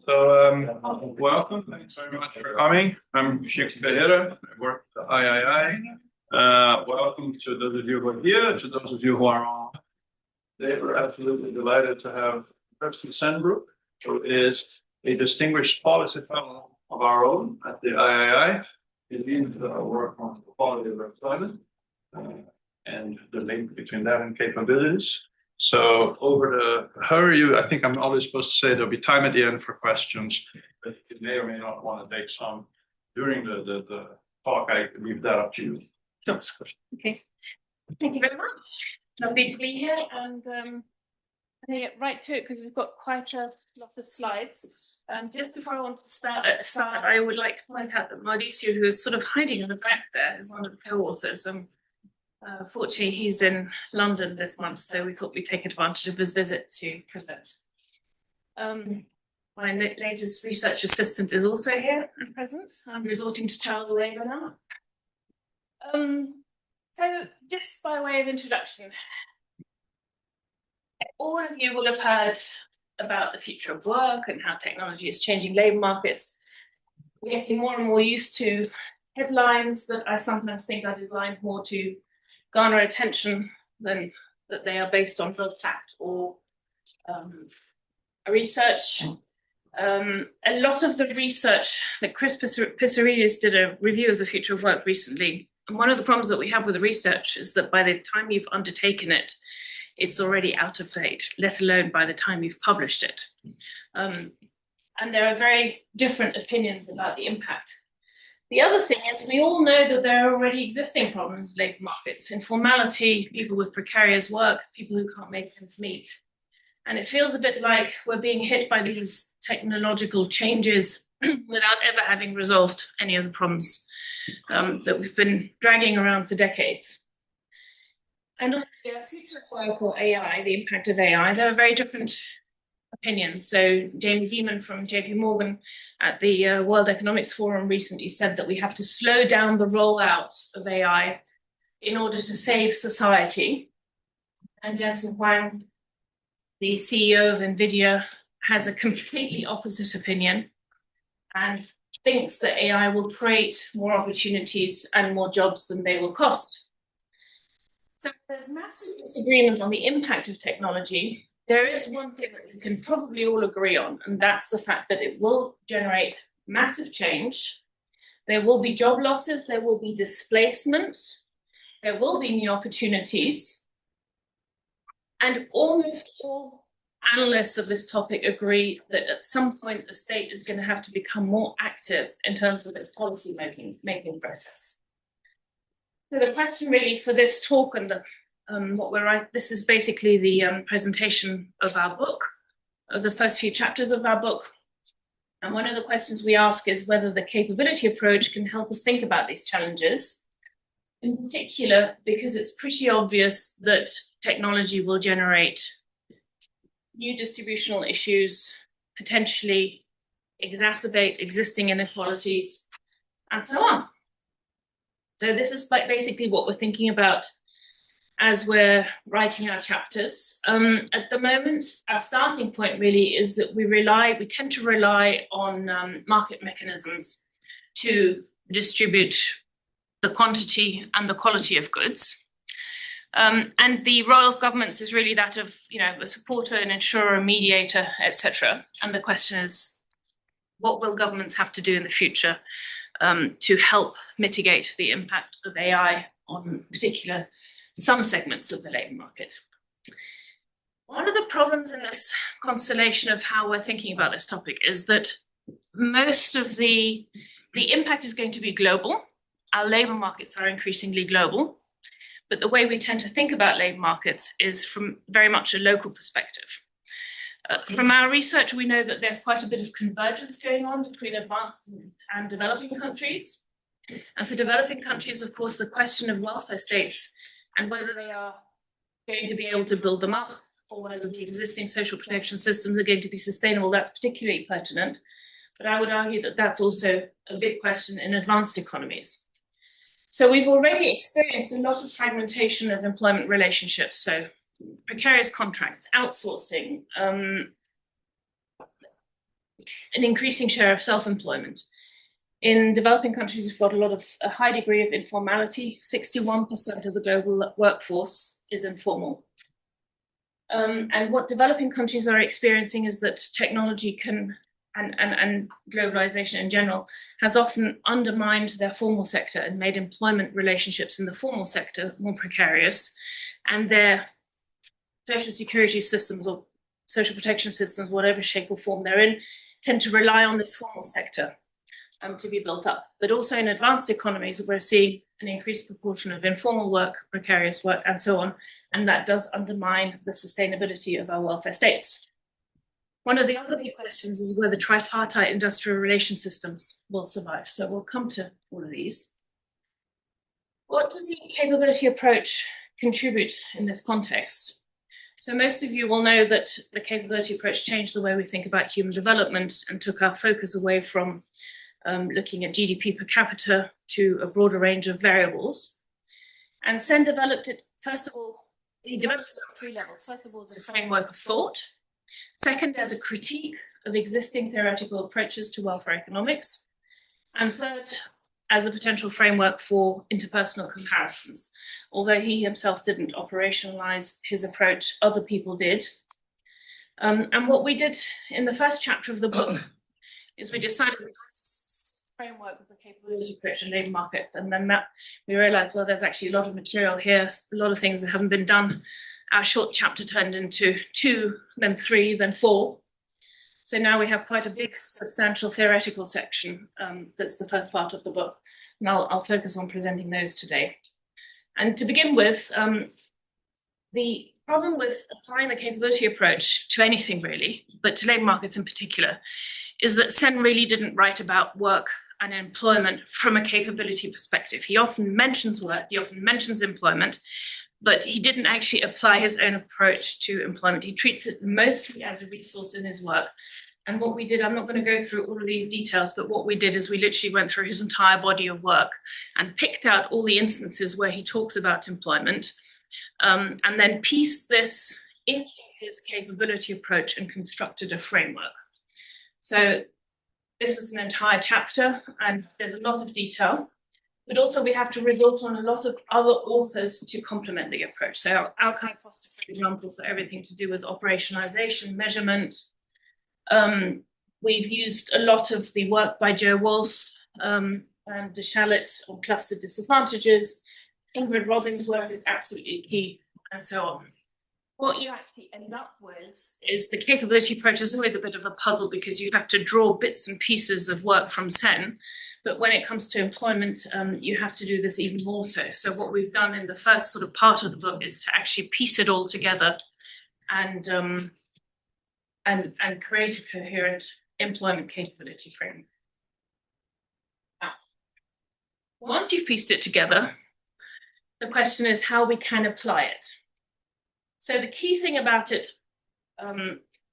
So, welcome. Thanks very much for coming. I'm Kirsten. I work at the III. Welcome to those of you who are here, to those of you who are on. Today, we're absolutely delighted to have Kirsten Sehnbruch, who is a distinguished policy fellow of our own at the III. He leads work on the quality of employment and the link between that and capabilities. So over to her, I think I'm always supposed to say there'll be time at the end for questions, but you may or may not want to take some during the talk. I leave that up to you. Okay, thank you very much. Lovely to be here, and I'm going to get right to it because we've got quite a lot of slides. Just before I want to start, I would like to point out that Mauricio, who is sort of hiding in the back there, is one of the co-authors. Fortunately, he's in London this month, so we thought we'd take advantage of his visit to present. My latest research assistant is also here and present. I'm resorting to child labour now. So just by way of introduction, all of you will have heard about the future of work and how technology is changing labour markets. We're getting more and more used to headlines that I sometimes think are designed more to garner attention than that they are based on real fact or research. A lot of the research that Chris Pissaridis did a review of the future of work recently. And one of the problems that we have with the research is that by the time you've undertaken it, it's already out of date, let alone by the time you've published it. And there are very different opinions about the impact. The other thing is we all know that there are already existing problems with labour markets, informality, people with precarious work, people who can't make ends meet. And it feels a bit like we're being hit by these technological changes without ever having resolved any of the problems that we've been dragging around for decades. And on the future of work or AI, the impact of AI, there are very different opinions. So Jamie Dimon from JP Morgan at the World Economics Forum recently said that we have to slow down the rollout of AI in order to save society. And Jensen Huang, the CEO of NVIDIA, has a completely opposite opinion and thinks that AI will create more opportunities and more jobs than they will cost. So there's massive disagreement on the impact of technology. There is one thing that we can probably all agree on, and that's the fact that it will generate massive change. There will be job losses, there will be displacement, there will be new opportunities. And almost all analysts of this topic agree that at some point the state is going to have to become more active in terms of its policy making process. So the question really for this talk and this is basically the presentation of our book, of the first few chapters of our book. And one of the questions we ask is whether the capability approach can help us think about these challenges, in particular, because it's pretty obvious that technology will generate new distributional issues, potentially exacerbate existing inequalities, and so on. So this is basically what we're thinking about as we're writing our chapters. At the moment, our starting point really is that we tend to rely on market mechanisms to distribute the quantity and the quality of goods. And the role of governments is really that of, a supporter, an insurer, a mediator, etc. And the question is, what will governments have to do in the future to help mitigate the impact of AI on some segments of the labour market? One of the problems in this constellation of how we're thinking about this topic is that most of the impact is going to be global. Our labour markets are increasingly global, but the way we tend to think about labour markets is from very much a local perspective. From our research, we know that there's quite a bit of convergence going on between advanced and developing countries. And for developing countries, of course, the question of welfare states and whether they are going to be able to build them up or whether the existing social protection systems are going to be sustainable, that's particularly pertinent. But I would argue that that's also a big question in advanced economies. So we've already experienced a lot of fragmentation of employment relationships. So precarious contracts, outsourcing, an increasing share of self-employment. In developing countries, we've got a high degree of informality. 61% of the global workforce is informal. And what developing countries are experiencing is that technology can, and globalization in general, has often undermined their formal sector and made employment relationships in the formal sector more precarious, and their social security systems or social protection systems, whatever shape or form they're in, tend to rely on this formal sector to be built up. But also in advanced economies, we're seeing an increased proportion of informal work, precarious work, and so on. And that does undermine the sustainability of our welfare states. One of the other big questions is whether tripartite industrial relation systems will survive. So we'll come to all of these. What does the capability approach contribute in this context? So most of you will know that the capability approach changed the way we think about human development and took our focus away from looking at GDP per capita to a broader range of variables. And Sen developed it, first of all, he developed it on 3 levels. First of all, as a framework of thought. Second, as a critique of existing theoretical approaches to welfare economics. And third, as a potential framework for interpersonal comparisons. Although he himself didn't operationalize his approach, other people did. And what we did in the first chapter of the book is we decided we framework of the capability approach in labour market, and then we realized, well, there's actually a lot of material here, a lot of things that haven't been done. Our short chapter turned into 2, then 3, then 4. So now we have quite a big, substantial theoretical section. That's the first part of the book, and I'll focus on presenting those today. And to begin with, the problem with applying the capability approach to anything really, but to labour markets in particular, is that Sen really didn't write about work and employment from a capability perspective. He often mentions work, he often mentions employment, but he didn't actually apply his own approach to employment. He treats it mostly as a resource in his work. And what we did, I'm not going to go through all of these details, but what we did is we literally went through his entire body of work and picked out all the instances where he talks about employment, and then pieced this into his capability approach and constructed a framework. So this is an entire chapter, and there's a lot of detail, but also we have to resort on a lot of other authors to complement the approach. So Alkine Foster, for example, for everything to do with operationalization, measurement. We've used a lot of the work by Joe Wolfe and De Chalet on clustered disadvantages. Ingrid Robeyns' work is absolutely key, and so on. What you actually end up with is the capability approach is always a bit of a puzzle because you have to draw bits and pieces of work from Sen. But when it comes to employment, you have to do this even more so. So what we've done in the first sort of part of the book is to actually piece it all together and create a coherent employment capability framework. Now, once you've pieced it together, the question is how we can apply it. So the key thing about it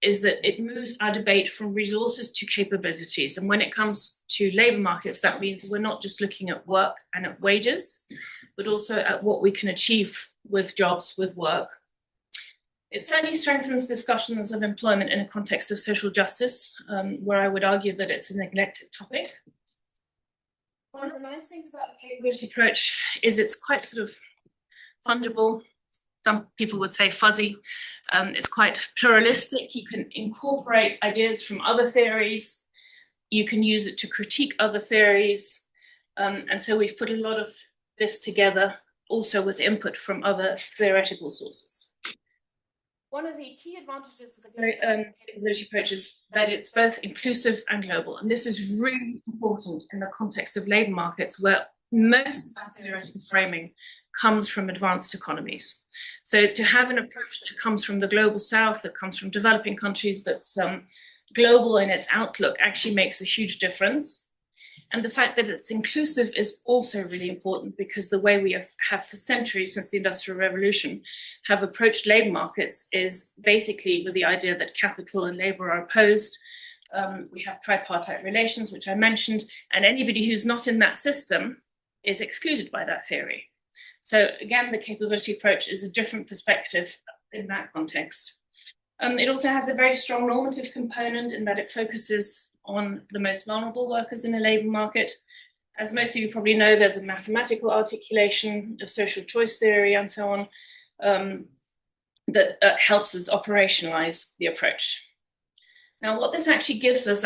is that it moves our debate from resources to capabilities. And when it comes to labour markets, that means we're not just looking at work and at wages, but also at what we can achieve with jobs, with work. It certainly strengthens discussions of employment in a context of social justice, where I would argue that it's a neglected topic. One of the nice things about the capability approach is it's quite sort of fungible. Some people would say fuzzy. It's quite pluralistic. You can incorporate ideas from other theories. You can use it to critique other theories. And so we've put a lot of this together also with input from other theoretical sources. One of the key advantages of the capability approach is that it's both inclusive and global. And this is really important in the context of labour markets where most of our theoretical framing comes from advanced economies. So to have an approach that comes from the global south, that comes from developing countries, that's global in its outlook actually makes a huge difference. And the fact that it's inclusive is also really important because the way we have for centuries since the Industrial Revolution have approached labour markets is basically with the idea that capital and labour are opposed. We have tripartite relations, which I mentioned, and anybody who's not in that system is excluded by that theory. So again, the capability approach is a different perspective in that context. It also has a very strong normative component in that it focuses on the most vulnerable workers in the labour market. As most of you probably know, there's a mathematical articulation of social choice theory and so on that helps us operationalize the approach. Now, what this actually gives us,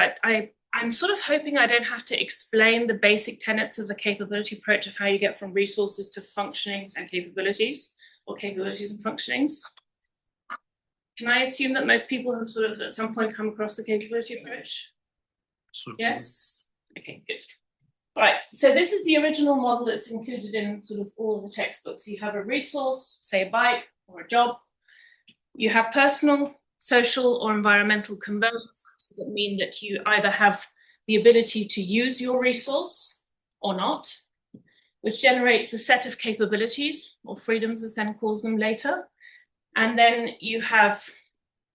I'm sort of hoping I don't have to explain the basic tenets of the capability approach of how you get from resources to functionings and capabilities, or capabilities and functionings. Can I assume that most people have sort of at some point come across the capability approach? Yes? Okay, good. All right, so this is the original model that's included in sort of all of the textbooks. You have a resource, say a bike or a job. You have personal, social, or environmental conversions that mean that you either have the ability to use your resource or not, which generates a set of capabilities or freedoms, as Sen calls them later. And then you have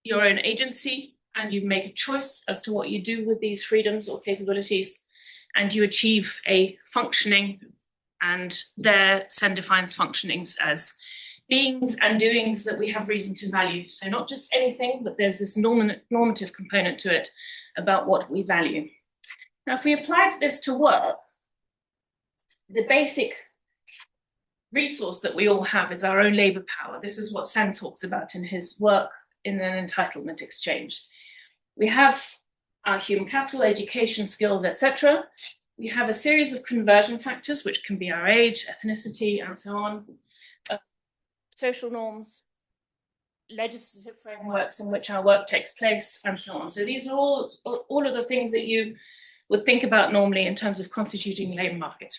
your own agency and you make a choice as to what you do with these freedoms or capabilities, and you achieve a functioning, and there Sen defines functionings as beings and doings that we have reason to value. So not just anything, but there's this normative component to it about what we value. Now, if we applied this to work, the basic resource that we all have is our own labor power. This is what Sen talks about in his work in an entitlement exchange. We have our human capital, education, skills, etc. We have a series of conversion factors, which can be our age, ethnicity, and so on, social norms, legislative frameworks in which our work takes place, and so on. So these are all of the things that you would think about normally in terms of constituting the labour market.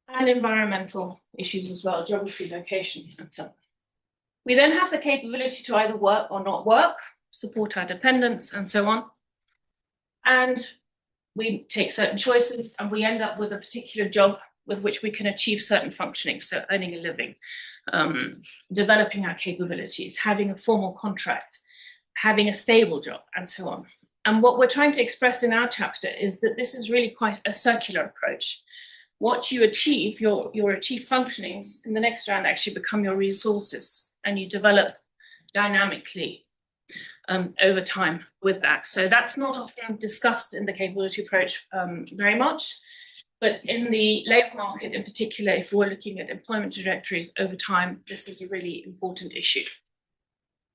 And environmental issues as well, geography, location, and so on. We then have the capability to either work or not work, support our dependents, and so on. And we take certain choices and we end up with a particular job with which we can achieve certain functioning, so earning a living, developing our capabilities, having a formal contract, having a stable job, and so on. And what we're trying to express in our chapter is that this is really quite a circular approach. What you achieve, your achieved functionings in the next round actually become your resources, and you develop dynamically over time with that. So that's not often discussed in the capability approach very much, but in the labour market in particular, if we're looking at employment trajectories over time, this is a really important issue.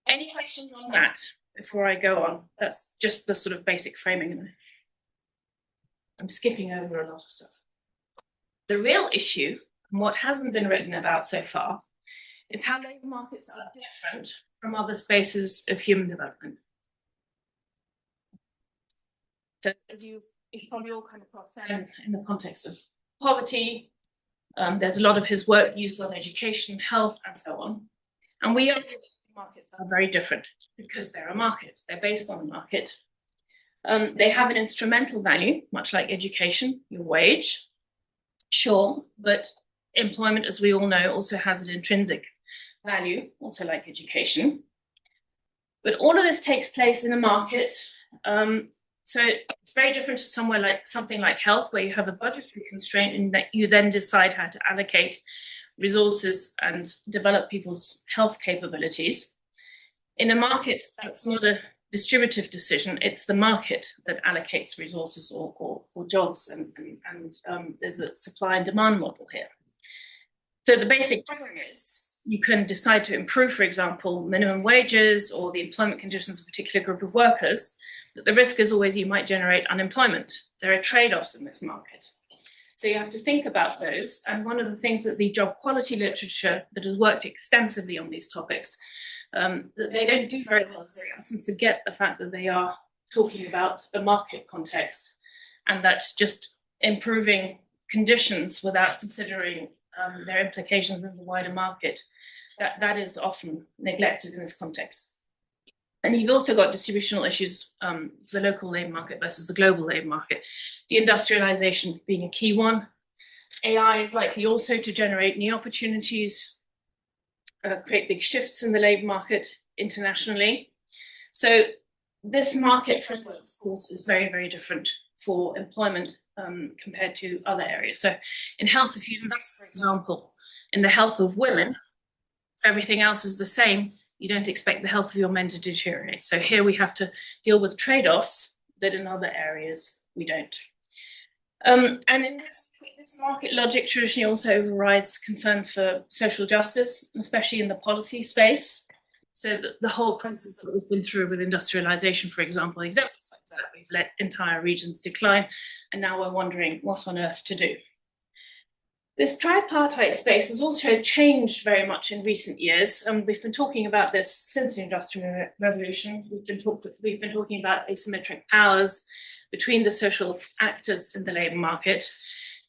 Any questions on that before I go on? That's just the sort of basic framing. I'm skipping over a lot of stuff. The real issue, and what hasn't been written about so far, is how labour markets are different from other spaces of human development. So as you've probably all come across Sen in the context of poverty, there's a lot of his work used on education, health, and so on. And we argue that markets are very different because they're a market. They're based on a market. They have an instrumental value, much like education, your wage. Sure, but employment, as we all know, also has an intrinsic value, also like education. But all of this takes place in a market. So it's very different to something like health, where you have a budgetary constraint and that you then decide how to allocate resources and develop people's health capabilities. In a market, that's not a distributive decision, it's the market that allocates resources or jobs, and there's a supply and demand model here. So the basic problem is you can decide to improve, for example, minimum wages or the employment conditions of a particular group of workers, but the risk is always you might generate unemployment. There are trade-offs in this market. So you have to think about those. And one of the things that the job quality literature that has worked extensively on these topics, that they don't do very well, is they often forget the fact that they are talking about a market context, and that just improving conditions without considering their implications in the wider market, that is often neglected in this context. And you've also got distributional issues, the local labour market versus the global labour market. Deindustrialization being a key one. AI is likely also to generate new opportunities, create big shifts in the labour market internationally. So this market framework, of course, is very, very different for employment compared to other areas. So in health, if you invest, for example, in the health of women, if everything else is the same, you don't expect the health of your men to deteriorate. So here we have to deal with trade-offs that in other areas we don't. And in this market logic traditionally also overrides concerns for social justice, especially in the policy space. So the whole process that we've been through with industrialization, for example, exemplifies that. We've let entire regions decline, and now we're wondering what on earth to do. This tripartite space has also changed very much in recent years. We've been talking about this since the Industrial Revolution. We've been talking about asymmetric powers between the social actors in the labour market.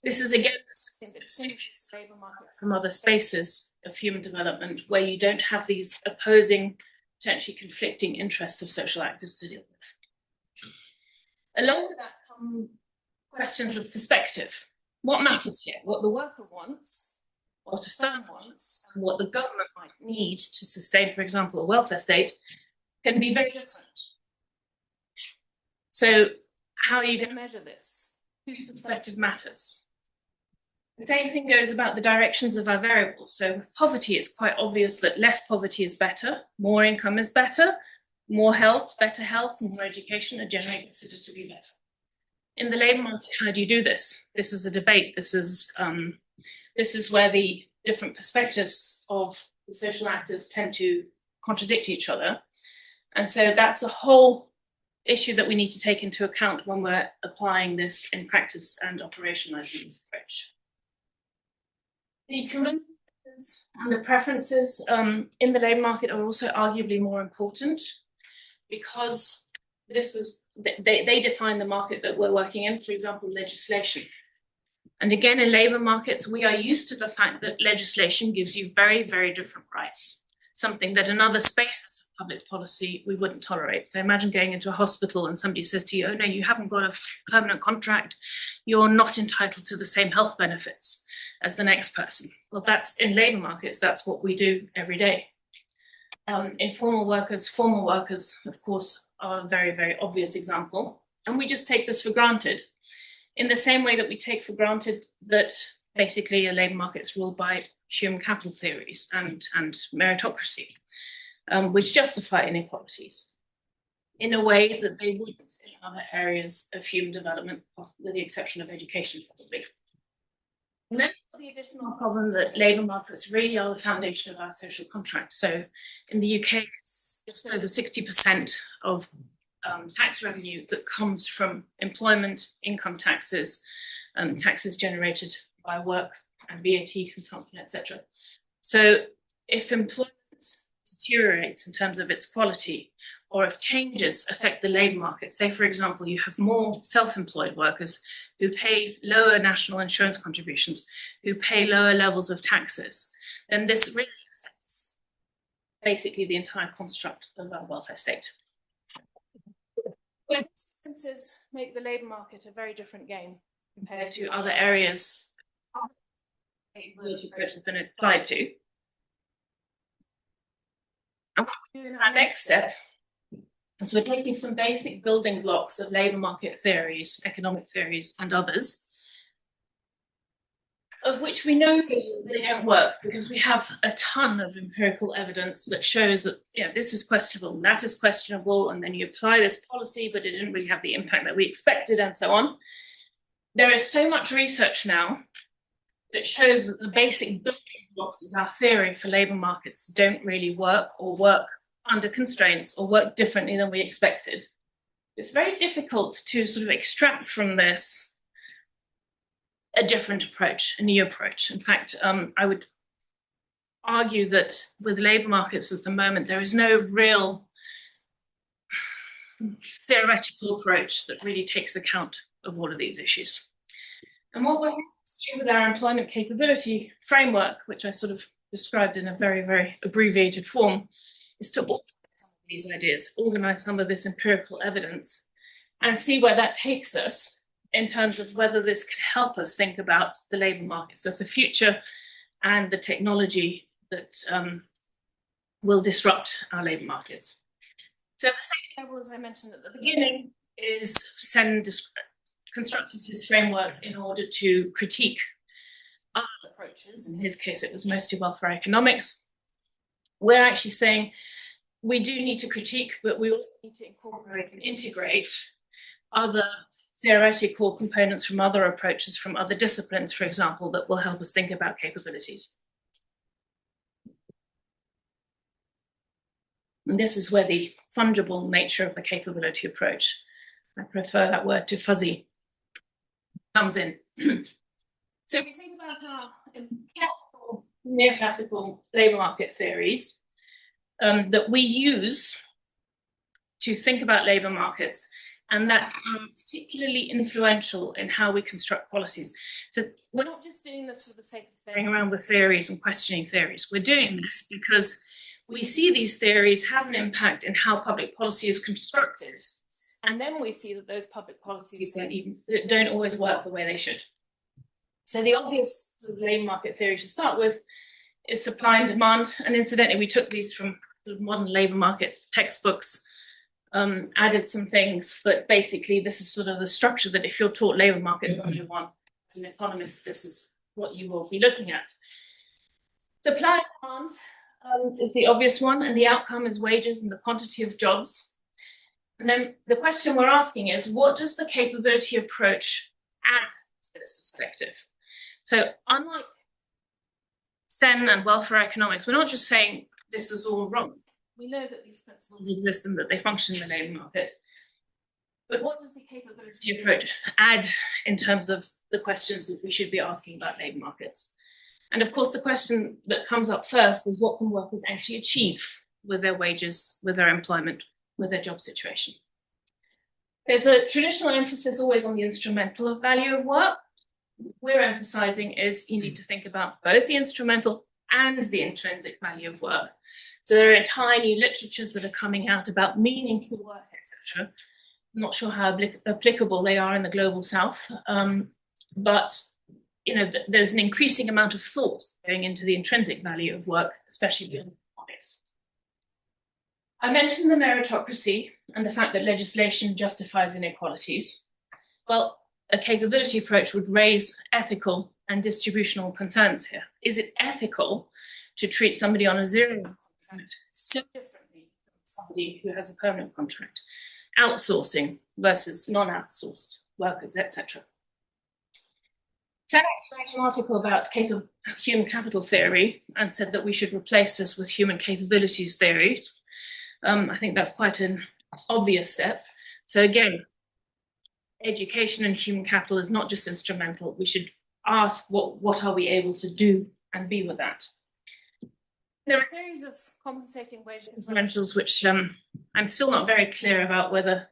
This is again something that distinguishes the labour market from other spaces of human development, where you don't have these opposing, potentially conflicting interests of social actors to deal with. Along with that come questions of perspective. What matters here? What the worker wants, what a firm wants, and what the government might need to sustain, for example, a welfare state, can be very different. So how are you going to measure this? Whose perspective matters? The same thing goes about the directions of our variables. So with poverty, it's quite obvious that less poverty is better, more income is better, more health, more education are generally considered to be better. In the labour market, how do you do this? This is a debate. This is where the different perspectives of the social actors tend to contradict each other. And so that's a whole issue that we need to take into account when we're applying this in practice and operationalizing this approach. The conventions and the preferences in the labour market are also arguably more important, because they define the market that we're working in, for example, legislation. And again, in labour markets, we are used to the fact that legislation gives you very, very different rights, something that in other spaces of public policy we wouldn't tolerate. So imagine going into a hospital and somebody says to you, oh no, you haven't got a permanent contract, you're not entitled to the same health benefits as the next person. Well, that's in labour markets, that's what we do every day. Informal workers, formal workers, of course, are a very, very obvious example. And we just take this for granted, in the same way that we take for granted that basically a labour market is ruled by human capital theories and meritocracy, which justify inequalities in a way that they wouldn't in other areas of human development, with the exception of education, probably. And then the additional problem that labour markets really are the foundation of our social contract. So in the UK, it's just over 60% of tax revenue that comes from employment, income taxes, taxes generated by work and VAT consumption, etc. So if employment deteriorates in terms of its quality, or if changes affect the labour market, say, for example, you have more self-employed workers who pay lower national insurance contributions, who pay lower levels of taxes, then this really affects basically the entire construct of our welfare state. These differences make the labour market a very different game compared to other areas which has been applied to. And what we do in our next step is we're taking some basic building blocks of labour market theories, economic theories, and others, of which we know they don't work because we have a ton of empirical evidence that shows that this is questionable, that is questionable, and then you apply this policy, but it didn't really have the impact that we expected, and so on. There is so much research now that shows that the basic building blocks of our theory for labour markets don't really work, or work under constraints, or work differently than we expected. It's very difficult to sort of extract from this a different approach, a new approach. In fact, I would argue that with labour markets at the moment, there is no real theoretical approach that really takes account of all of these issues. And what we're going to do with our employment capability framework, which I sort of described in a very, very abbreviated form, is to organize some of these ideas, organize some of this empirical evidence, and see where that takes us in terms of whether this can help us think about the labour markets of the future and the technology that will disrupt our labour markets. So the second level, as I mentioned at the beginning, is Sen constructed his framework in order to critique other approaches. In his case, it was mostly welfare economics. We're actually saying we do need to critique, but we also need to incorporate and integrate other theoretical components from other approaches, from other disciplines, for example, that will help us think about capabilities. And this is where the fungible nature of the capability approach, I prefer that word to fuzzy, comes in. So if you think about our classical, neoclassical labour market theories that we use to think about labour markets, and that are particularly influential in how we construct policies. So we're not just doing this for the sake of playing around with theories and questioning theories. We're doing this because we see these theories have an impact in how public policy is constructed. And then we see that those public policies don't always work the way they should. So the obvious sort of labour market theory to start with is supply and demand. And incidentally, we took these from the modern labour market textbooks, added some things, but basically this is sort of the structure that if you're taught labour markets 101 as an economist, this is what you will be looking at. Supply and demand is the obvious one, and the outcome is wages and the quantity of jobs. And then the question we're asking is, what does the capability approach add to this perspective? So unlike Sen and welfare economics, we're not just saying this is all wrong. We know that these principles exist and that they function in the labour market. But what does the capability approach add in terms of the questions that we should be asking about labour markets? And of course, the question that comes up first is, what can workers actually achieve with their wages, with their employment, with their job situation? There's a traditional emphasis always on the instrumental value of work. What we're emphasizing is you need to think about both the instrumental and the intrinsic value of work. So there are entire new literatures that are coming out about meaningful work, etc. I'm not sure how applicable they are in the global south, but there's an increasing amount of thought going into the intrinsic value of work, especially beyond economics. I mentioned the meritocracy and the fact that legislation justifies inequalities. Well, a capability approach would raise ethical and distributional concerns here. Is it ethical to treat somebody on a zero contract so differently from somebody who has a permanent contract? Outsourcing versus non-outsourced workers, etc. Sehnbruch wrote an article about human capital theory and said that we should replace this with human capabilities theories. I think that's quite an obvious step. So again, education and human capital is not just instrumental. We should ask what are we able to do and be with that. There are theories of compensating wage differentials which I'm still not very clear about whether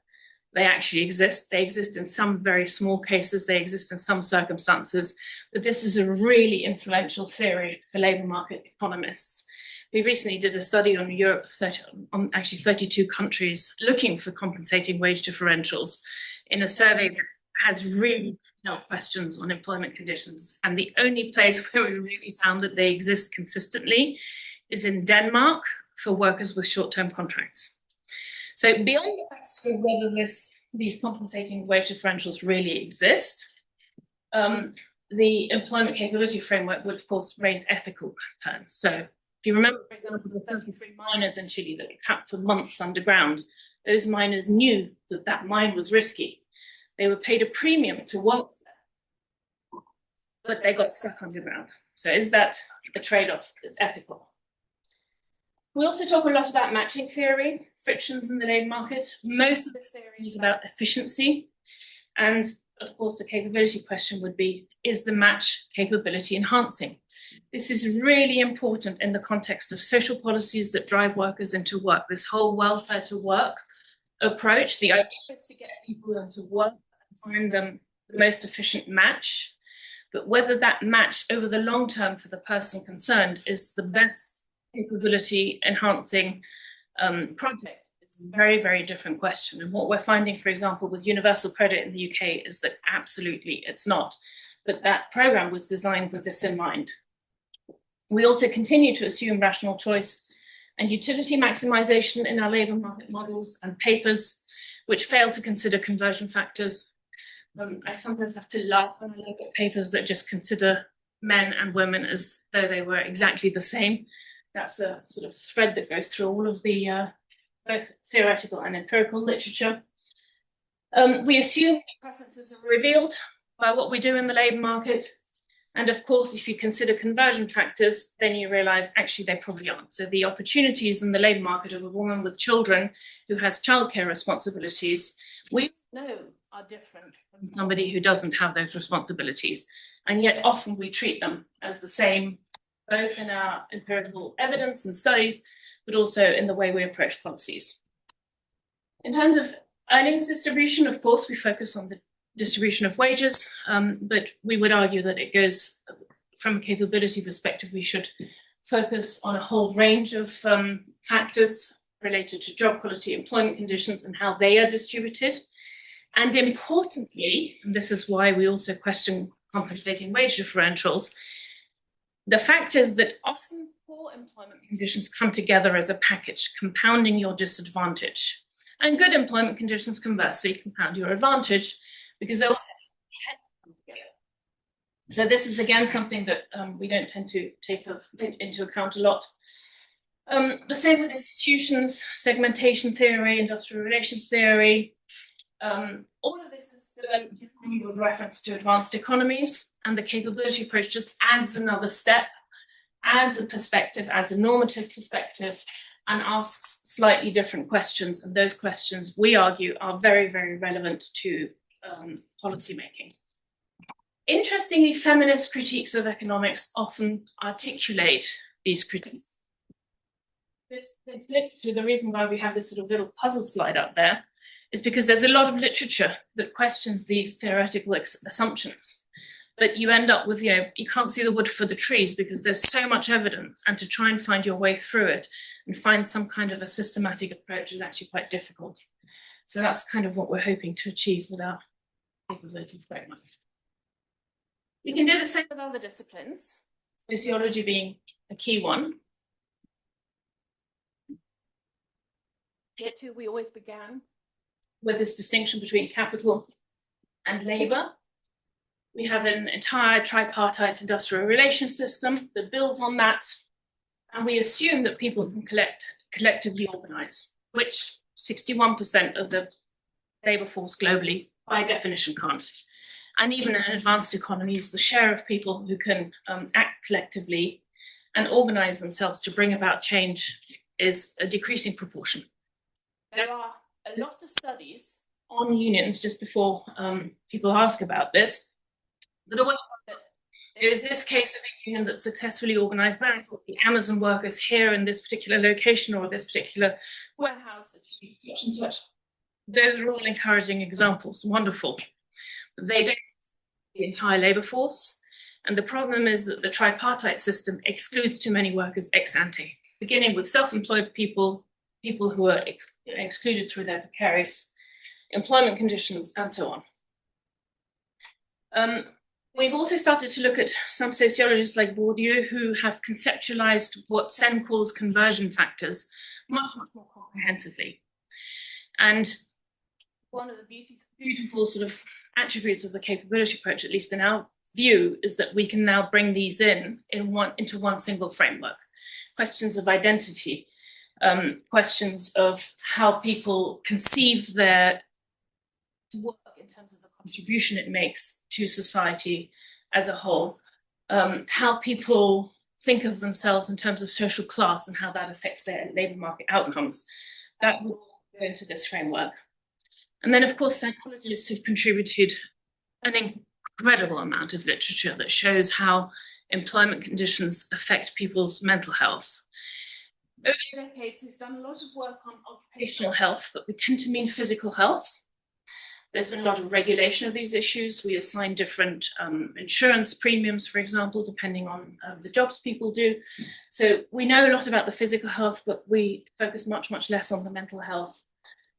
they actually exist. They exist in some very small cases, they exist in some circumstances, but this is a really influential theory for labour market economists. We recently did a study on Europe, on actually 32 countries, looking for compensating wage differentials in a survey that has really detailed questions on employment conditions. And the only place where we really found that they exist consistently is in Denmark for workers with short-term contracts. So beyond the question of whether these compensating wage differentials really exist, the employment capability framework would, of course, raise ethical concerns. So if you remember, for example, the 33 miners in Chile that were trapped for months underground, those miners knew that that mine was risky. They were paid a premium to work there, but they got stuck underground. So is that a trade-off that's ethical? We also talk a lot about matching theory, frictions in the labour market. Most of the theory is about efficiency. And of course, the capability question would be, is the match capability enhancing? This is really important in the context of social policies that drive workers into work. This whole welfare to work approach, the idea is to get people into work and find them the most efficient match. But whether that match over the long term for the person concerned is the best capability enhancing project, it's a very, very different question. And what we're finding, for example, with universal credit in the UK is that absolutely it's not. But that program was designed with this in mind. We also continue to assume rational choice and utility maximization in our labour market models and papers, which fail to consider conversion factors. I sometimes have to laugh when I look at papers that just consider men and women as though they were exactly the same. That's a sort of thread that goes through all of the both theoretical and empirical literature. We assume that preferences are revealed by what we do in the labour market. And of course, if you consider conversion factors, then you realize actually they probably aren't. So the opportunities in the labour market of a woman with children who has childcare responsibilities, we know are different from somebody who doesn't have those responsibilities. And yet often we treat them as the same, both in our empirical evidence and studies, but also in the way we approach policies. In terms of earnings distribution, of course, we focus on the distribution of wages, but we would argue that it goes from a capability perspective. We should focus on a whole range of factors related to job quality, employment conditions, and how they are distributed. And importantly, and this is why we also question compensating wage differentials, the fact is that often poor employment conditions come together as a package, compounding your disadvantage. And good employment conditions, conversely, compound your advantage, because they also come together. So this is, again, something that we don't tend to take into account a lot. The same with institutions, segmentation theory, industrial relations theory. All of this is developed with reference to advanced economies, and the capability approach just adds another step, adds a perspective, adds a normative perspective, and asks slightly different questions. And those questions, we argue, are very, very relevant to policy making. Interestingly, feminist critiques of economics often articulate these critiques. The reason why we have this sort of little puzzle slide up there is because there's a lot of literature that questions these theoretical assumptions. But you end up with, you can't see the wood for the trees because there's so much evidence, and to try and find your way through it and find some kind of a systematic approach is actually quite difficult. So that's kind of what we're hoping to achieve with our capability framework. We can do the same with other disciplines, sociology being a key one. Here too, we always began with this distinction between capital and labour. We have an entire tripartite industrial relations system that builds on that, and we assume that people can collectively organise, which 61% of the labour force globally, by definition, can't. And even in advanced economies, the share of people who can act collectively and organise themselves to bring about change is a decreasing proportion. There are a lot of studies on unions, just before people ask about this, that always say that there is this case of a union that successfully organised that, or the Amazon workers here in this particular location or this particular warehouse, such and such. Those are all encouraging examples, wonderful. But they don't the entire labour force. And the problem is that the tripartite system excludes too many workers ex ante, beginning with self-employed people, people who are excluded through their precarious employment conditions, and so on. We've also started to look at some sociologists like Bourdieu who have conceptualized what Sen calls conversion factors much, much more comprehensively. And one of the beautiful sort of attributes of the capability approach, at least in our view, is that we can now bring these into one single framework. Questions of identity, questions of how people conceive their work in terms of the contribution it makes to society as a whole, how people think of themselves in terms of social class and how that affects their labour market outcomes. That will go into this framework. And then, of course, psychologists have contributed an incredible amount of literature that shows how employment conditions affect people's mental health. Over the decades, we've done a lot of work on occupational health, but we tend to mean physical health. There's been a lot of regulation of these issues. We assign different insurance premiums, for example, depending on the jobs people do. So we know a lot about the physical health, but we focus much, much less on the mental health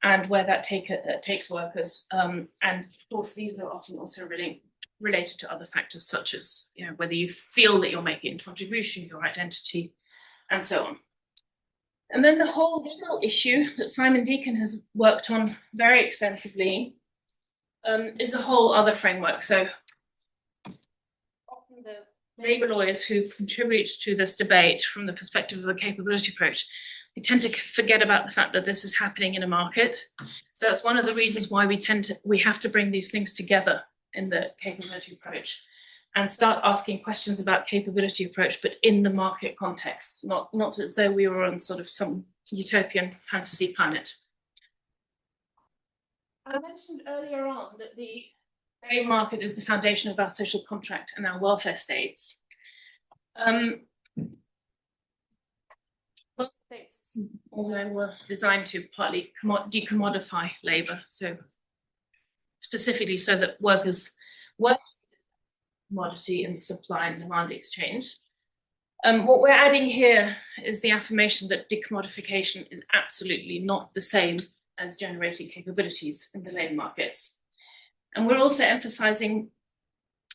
and where that takes workers. And of course, these are often also really related to other factors, such as whether you feel that you're making a contribution, your identity, and so on. And then the whole legal issue that Simon Deacon has worked on very extensively is a whole other framework. So often the labour lawyers who contribute to this debate from the perspective of a capability approach, we tend to forget about the fact that this is happening in a market. So that's one of the reasons why we have to bring these things together in the capability approach and start asking questions about capability approach, but in the market context, not as though we were on sort of some utopian fantasy planet. I mentioned earlier on that the labour market is the foundation of our social contract and our welfare states. Welfare states, although were designed to partly decommodify labour, so specifically so that workers work commodity in the supply and demand exchange. What we're adding here is the affirmation that decommodification is absolutely not the same as generating capabilities in the labour markets. And we're also emphasizing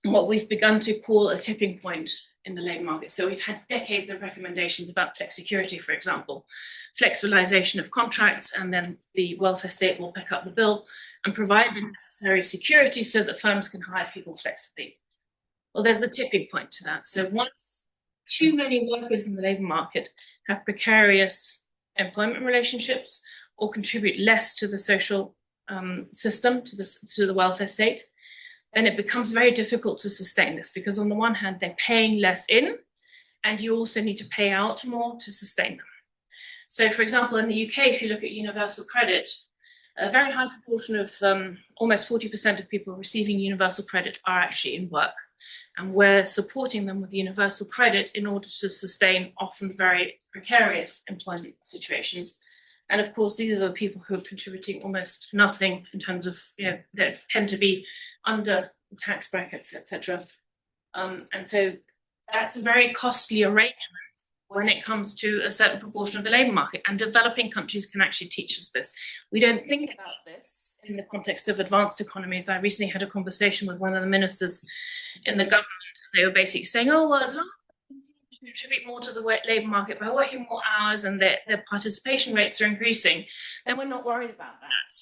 what we've begun to call a tipping point in the labour market. So we've had decades of recommendations about flexicurity, for example, flexibilization of contracts, and then the welfare state will pick up the bill and provide the necessary security so that firms can hire people flexibly. Well, there's a tipping point to that. So once too many workers in the labour market have precarious employment relationships or contribute less to the social system, to the welfare state, then it becomes very difficult to sustain this, because on the one hand, they're paying less in, and you also need to pay out more to sustain them. So for example, in the UK, if you look at universal credit, a very high proportion of almost 40% of people receiving universal credit are actually in work. And we're supporting them with universal credit in order to sustain often very precarious employment situations. And of course, these are the people who are contributing almost nothing in terms of, they tend to be under the tax brackets, etc. And so that's a very costly arrangement when it comes to a certain proportion of the labour market. And developing countries can actually teach us this. We don't think about this in the context of advanced economies. I recently had a conversation with one of the ministers in the government. They were basically saying, oh, well, as long as they contribute more to the labour market by working more hours and their participation rates are increasing, then we're not worried about that.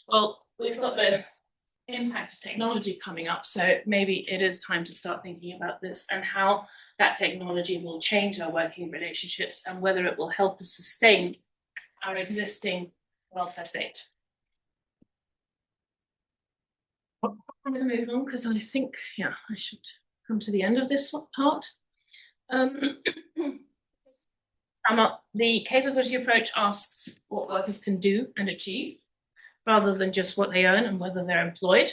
Well, we've got the impact of technology coming up, so maybe it is time to start thinking about this and how that technology will change our working relationships and whether it will help us sustain our existing welfare state. I'm going to move on because I think, I should come to the end of this part. The capability approach asks what workers can do and achieve, rather than just what they earn and whether they're employed.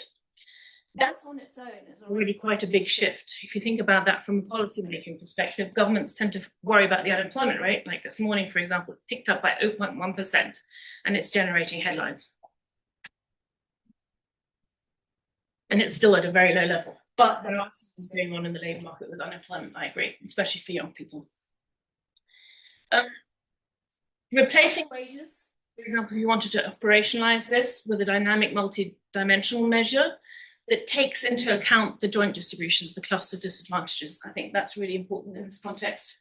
That's on its own is already quite a big shift. If you think about that from a policy-making perspective, governments tend to worry about the unemployment rate. Like this morning, for example, it ticked up by 0.1%, and it's generating headlines. And it's still at a very low level. But there are things going on in the labour market with unemployment, I agree, especially for young people. Replacing wages, for example, if you wanted to operationalize this with a dynamic multi-dimensional measure that takes into account the joint distributions, the cluster disadvantages, I think that's really important in this context.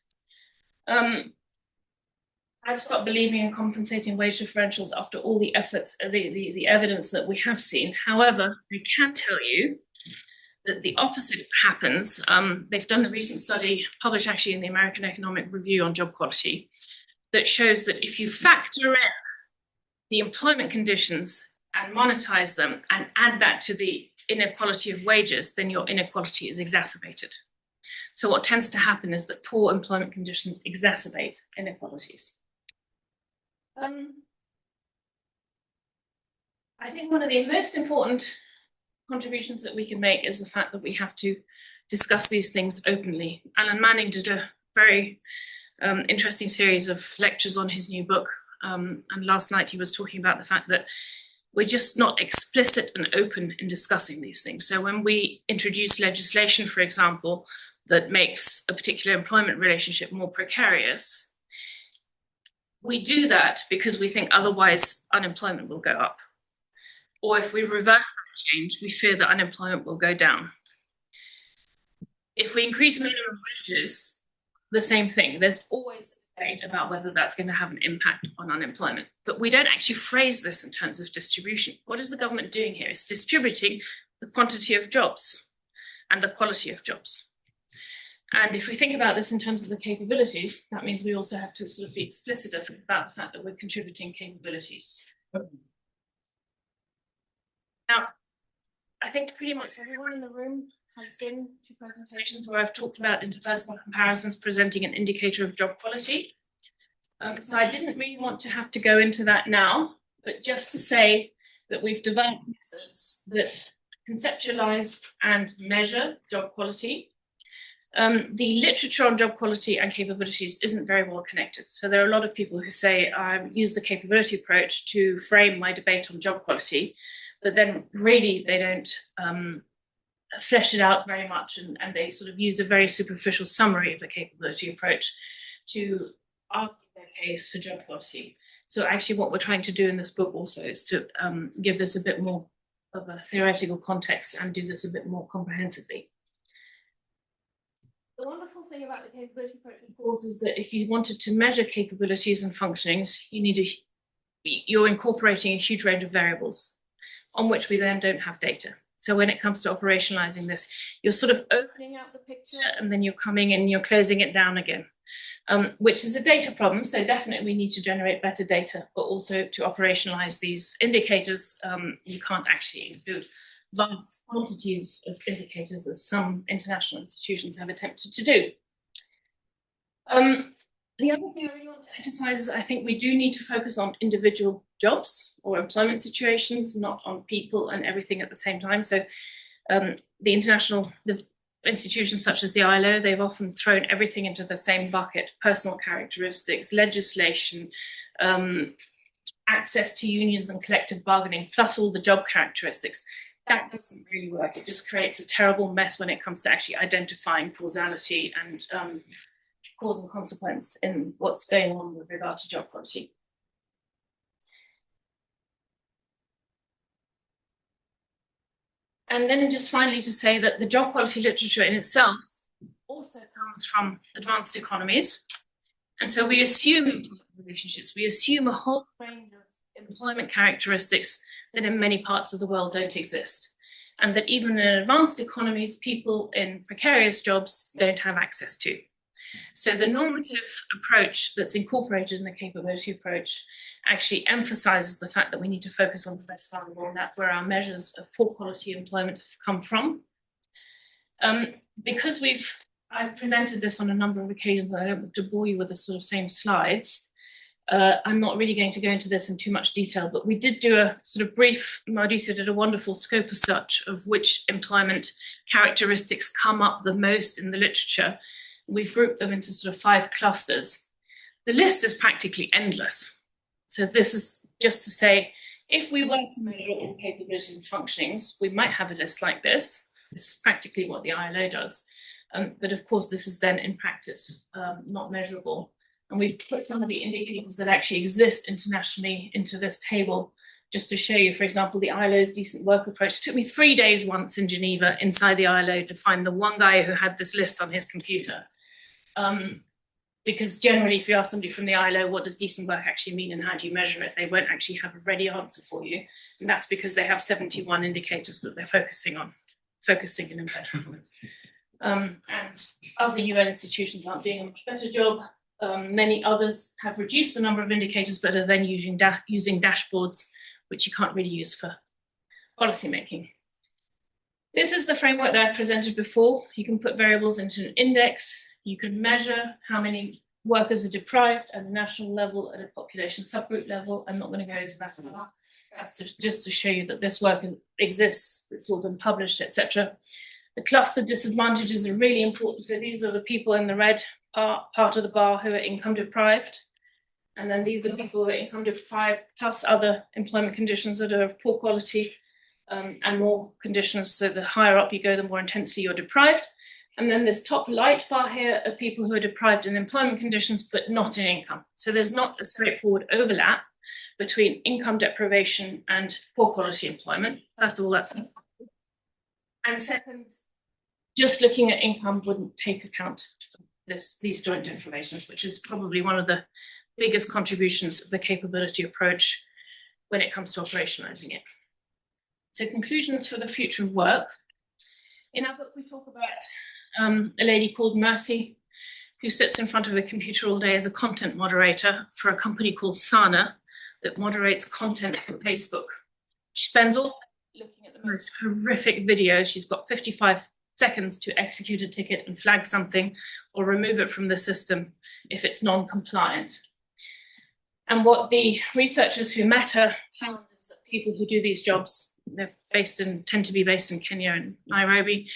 I've stopped believing in compensating wage differentials after all the efforts, the evidence that we have seen. However, I can tell you that the opposite happens. They've done a recent study published actually in the American Economic Review on job quality that shows that if you factor in the employment conditions and monetize them and add that to the inequality of wages, then your inequality is exacerbated. So what tends to happen is that poor employment conditions exacerbate inequalities. I think one of the most important contributions that we can make is the fact that we have to discuss these things openly. Alan Manning did a very interesting series of lectures on his new book. And last night he was talking about the fact that we're just not explicit and open in discussing these things. So when we introduce legislation, for example, that makes a particular employment relationship more precarious, we do that because we think otherwise unemployment will go up. Or if we reverse that change, we fear that unemployment will go down. If we increase minimum wages, the same thing. There's always a debate about whether that's going to have an impact on unemployment. But we don't actually phrase this in terms of distribution. What is the government doing here? It's distributing the quantity of jobs and the quality of jobs. And if we think about this in terms of the capabilities, that means we also have to sort of be explicit about the fact that we're contributing capabilities. Now, I think pretty much everyone in the room has been to presentations where I've talked about interpersonal comparisons presenting an indicator of job quality. So I didn't really want to have to go into that now, but just to say that we've developed methods that conceptualize and measure job quality. The literature on job quality and capabilities isn't very well connected. So there are a lot of people who say, I use the capability approach to frame my debate on job quality, but then really they don't flesh it out very much, and they sort of use a very superficial summary of the capability approach to argue their case for job quality. So actually what we're trying to do in this book also is to give this a bit more of a theoretical context and do this a bit more comprehensively. The wonderful thing about the capability approach, of course, is that if you wanted to measure capabilities and functionings, you're incorporating a huge range of variables on which we then don't have data. So when it comes to operationalizing this, you're sort of opening out the picture and then you're coming and you're closing it down again, which is a data problem. So definitely we need to generate better data, but also to operationalize these indicators, you can't actually include vast quantities of indicators as some international institutions have attempted to do. The other thing I really want to emphasize is I think we do need to focus on individual jobs or employment situations, not on people and everything at the same time. So the institutions such as the ILO, they've often thrown everything into the same bucket: personal characteristics, legislation, access to unions and collective bargaining, plus all the job characteristics. That doesn't really work. It just creates a terrible mess when it comes to actually identifying causality and cause and consequence in what's going on with regard to job quality. And then just finally to say that the job quality literature in itself also comes from advanced economies. And so we assume relationships, we assume a whole range of employment characteristics that in many parts of the world don't exist. And that even in advanced economies, people in precarious jobs don't have access to. So the normative approach that's incorporated in the capability approach actually emphasizes the fact that we need to focus on the best vulnerable, and that's where our measures of poor quality employment have come from. Because I've presented this on a number of occasions, I don't want to bore you with the sort of same slides. I'm not really going to go into this in too much detail, but we did do a sort of brief, Mauricio did a wonderful scope as such of which employment characteristics come up the most in the literature. We've grouped them into sort of 5 clusters. The list is practically endless. So this is just to say, if we were to measure all capabilities and functionings, we might have a list like this. This is practically what the ILO does. But of course, this is then in practice not measurable. And we've put some of the indicators that actually exist internationally into this table, just to show you, for example, the ILO's decent work approach. It took me 3 days once in Geneva inside the ILO to find the one guy who had this list on his computer. Because generally, if you ask somebody from the ILO, what does decent work actually mean and how do you measure it, they won't actually have a ready answer for you. And that's because they have 71 indicators that they're focusing in embedded. And other UN institutions aren't doing a much better job. Many others have reduced the number of indicators, but are then using dashboards, which you can't really use for policy making. This is the framework that I've presented before. You can put variables into an index. You can measure how many workers are deprived at a national level, at a population subgroup level. I'm not going to go into that now. That's just to show you that this work exists. It's all been published, etc. The cluster disadvantages are really important. So these are the people in the red part of the bar who are income deprived. And then these are people who are income deprived plus other employment conditions that are of poor quality and more conditions. So the higher up you go, the more intensely you're deprived. And then this top light bar here are people who are deprived in employment conditions, but not in income. So there's not a straightforward overlap between income deprivation and poor quality employment. First of all, that's one. And second, just looking at income wouldn't take account of these joint informations, which is probably one of the biggest contributions of the capability approach when it comes to operationalizing it. So conclusions for the future of work. In our book, we talk about a lady called Mercy, who sits in front of a computer all day as a content moderator for a company called Sana that moderates content for Facebook. She spends all day looking at the most horrific videos. She's got 55 seconds to execute a ticket and flag something or remove it from the system if it's non-compliant. And what the researchers who met her found is that people who do these jobs, tend to be based in Kenya and Nairobi,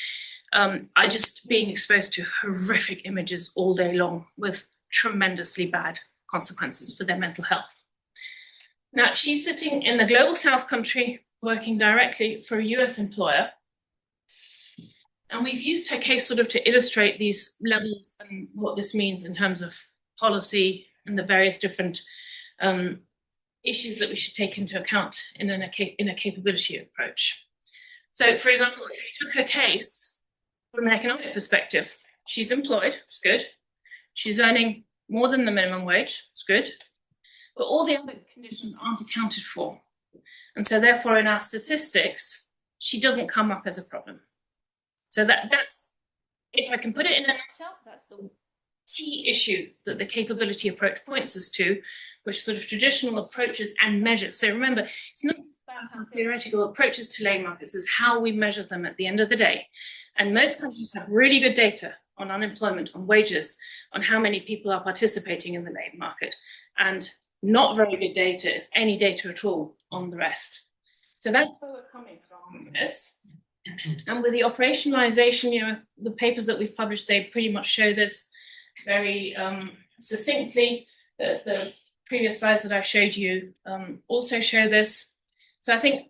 are just being exposed to horrific images all day long with tremendously bad consequences for their mental health. Now, she's sitting in the global south country, working directly for a US employer. And we've used her case sort of to illustrate these levels and what this means in terms of policy and the various different issues that we should take into account in a capability approach. So, for example, if you took her case from an economic perspective, she's employed, it's good. She's earning more than the minimum wage, it's good. But all the other conditions aren't accounted for. And so therefore in our statistics, she doesn't come up as a problem. So that's, if I can put it in a nutshell, that's the key issue that the capability approach points us to, which sort of traditional approaches and measures. So remember, it's not just about how theoretical approaches to labour markets, it's how we measure them at the end of the day. And most countries have really good data on unemployment, on wages, on how many people are participating in the labour market, and not very good data, if any data at all, on the rest. So that's where we're coming from with this. And with the operationalization, the papers that we've published, they pretty much show this very succinctly. The previous slides that I showed you also show this. So I think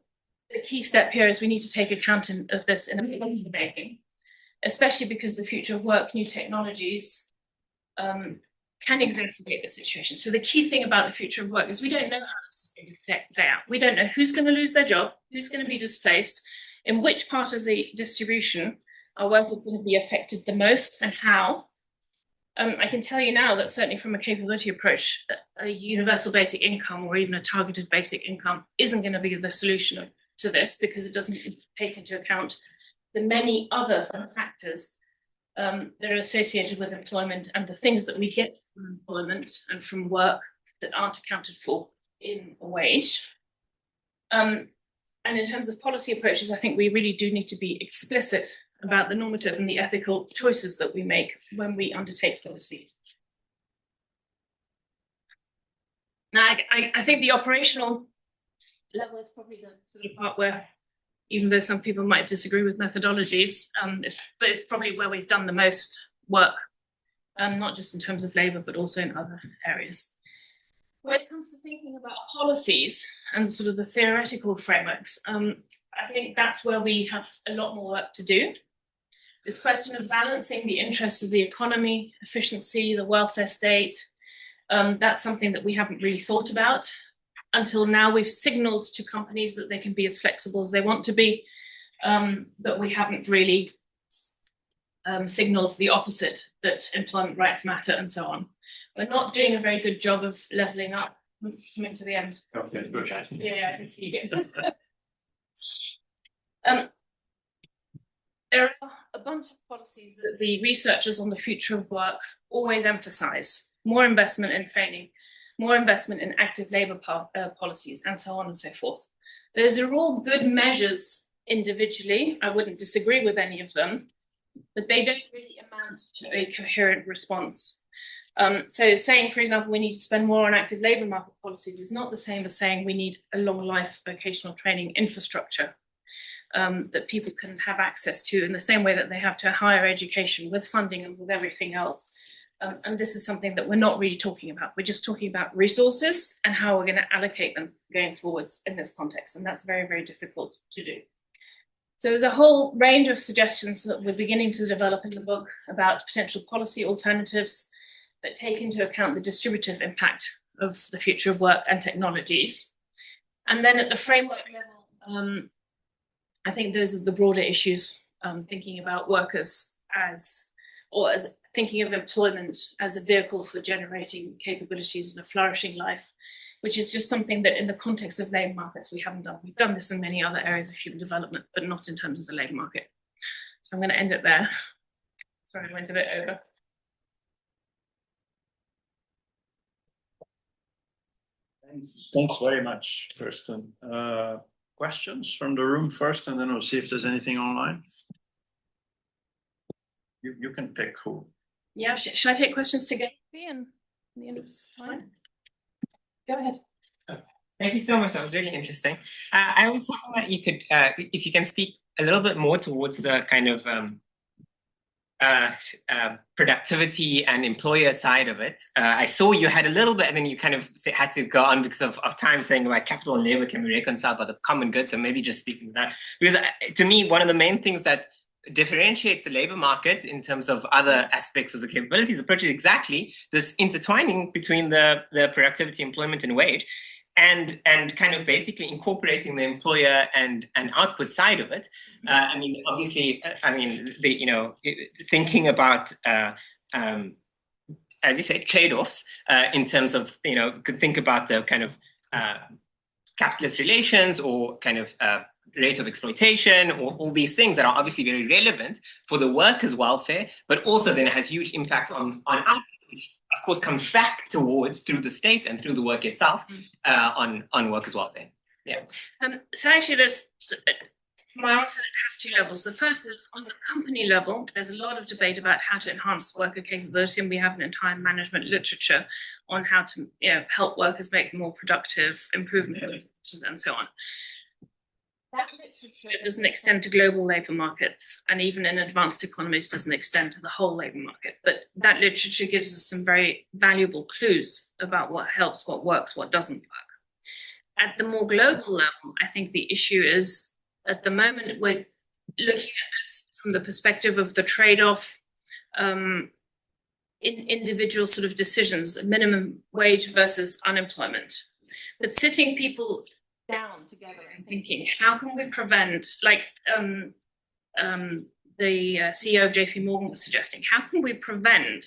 the key step here is we need to take account of this in a policy making, especially because the future of work, new technologies can exacerbate the situation. So the key thing about the future of work is we don't know how this is going to play out. We don't know who's going to lose their job, who's going to be displaced, in which part of the distribution our work is going to be affected the most, and how. I can tell you now that certainly from a capability approach, a universal basic income or even a targeted basic income isn't going to be the solution to this, because it doesn't take into account the many other factors that are associated with employment and the things that we get from employment and from work that aren't accounted for in a wage. And in terms of policy approaches, I think we really do need to be explicit about the normative and the ethical choices that we make when we undertake policy. Now, I think the operational level is probably the sort of part where, even though some people might disagree with methodologies, but it's probably where we've done the most work, not just in terms of labour, but also in other areas. When it comes to thinking about policies and sort of the theoretical frameworks, I think that's where we have a lot more work to do. This question of balancing the interests of the economy, efficiency, the welfare state, that's something that we haven't really thought about. Until now, we've signalled to companies that they can be as flexible as they want to be, but we haven't really signalled the opposite, that employment rights matter and so on. We're not doing a very good job of levelling up. Coming to the end. Okay, good. Yeah, I can see you. There are a bunch of policies that the researchers on the future of work always emphasise: more investment in training, more investment in active labour policies, and so on and so forth. Those are all good measures individually. I wouldn't disagree with any of them, but they don't really amount to a coherent response. So saying, for example, we need to spend more on active labour market policies is not the same as saying we need a long life vocational training infrastructure that people can have access to in the same way that they have to higher education, with funding and with everything else. And this is something that we're not really talking about. We're just talking about resources and how we're going to allocate them going forwards in this context. And that's very, very difficult to do. So there's a whole range of suggestions that we're beginning to develop in the book about potential policy alternatives that take into account the distributive impact of the future of work and technologies. And then at the framework level, I think those are the broader issues, thinking about workers as thinking of employment as a vehicle for generating capabilities and a flourishing life, which is just something that in the context of labour markets we haven't done. We've done this in many other areas of human development, but not in terms of the labour market. So I'm going to end it there. Sorry, I went a bit over. Thanks very much, Kirsten. Questions from the room first, and then we'll see if there's anything online. You can pick who. Yeah, should I take questions together and the end of time? Go ahead. Thank you so much. That was really interesting. I was hoping that you could, if you can speak a little bit more towards the kind of productivity and employer side of it. I saw you had a little bit, and then you kind of had to go on because of time, saying about capital and labor can be reconciled by the common good. So maybe just speaking to that, because to me, one of the main things that differentiates the labor market in terms of other aspects of the capabilities approach is exactly this intertwining between the productivity, employment, and wage. And kind of basically incorporating the employer and output side of it. I mean, obviously, thinking about, as you say, trade-offs in terms of, could think about the kind of capitalist relations or kind of rate of exploitation, or all these things that are obviously very relevant for the workers' welfare, but also then it has huge impact on output, which of course comes back towards, through the state and through the work itself, on workers' welfare. Yeah. So actually, there's my answer has two levels. The first is on the company level. There's a lot of debate about how to enhance worker capability, and we have an entire management literature on how to help workers make more productive, improve conditions, and so on. That literature doesn't extend to global labour markets, and even in advanced economies doesn't extend to the whole labour market. But that literature gives us some very valuable clues about what helps, what works, what doesn't work. At the more global level, I think the issue is, at the moment, we're looking at this from the perspective of the trade-off in individual sort of decisions, minimum wage versus unemployment. But sitting people down together and thinking, how can we prevent, like the CEO of JP Morgan was suggesting, how can we prevent